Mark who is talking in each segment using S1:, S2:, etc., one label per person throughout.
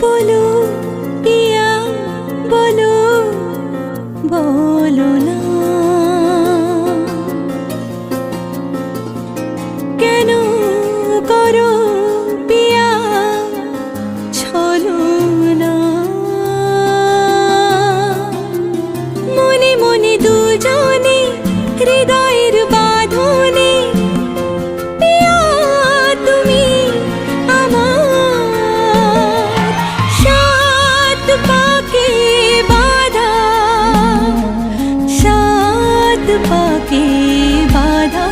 S1: बोलो पिया बोलो बोलो ना केनो करो पिया छलो ना मने मने दुजने हृदयेर बाँधने पिया तुमी पाके बाधा सात पाके बाधा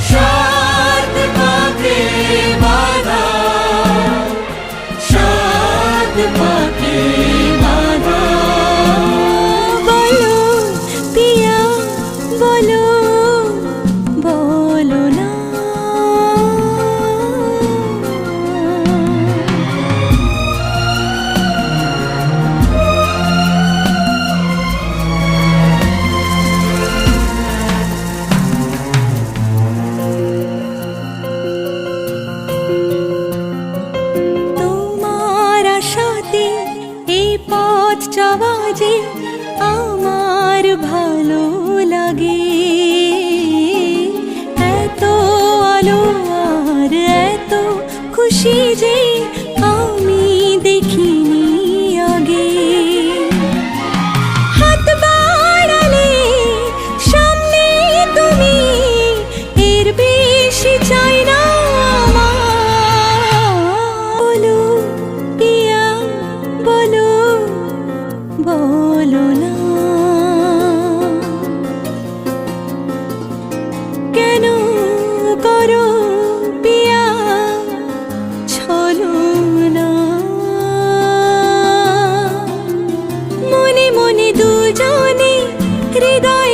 S1: सात पाके बाधा सात पाके बाधा बोलो पिया बोलो बोलो ना চাওয়াজে আমার ভালো লাগে এত আলো আর এত খুশি যে আমি দেখিনি আগে হাত বাড়ালে সামনে তুমি এর বেশি চাই না বলো পিয়া বলো बोलो ना केनो करो पिया छलो ना मने मने दुजने हृदय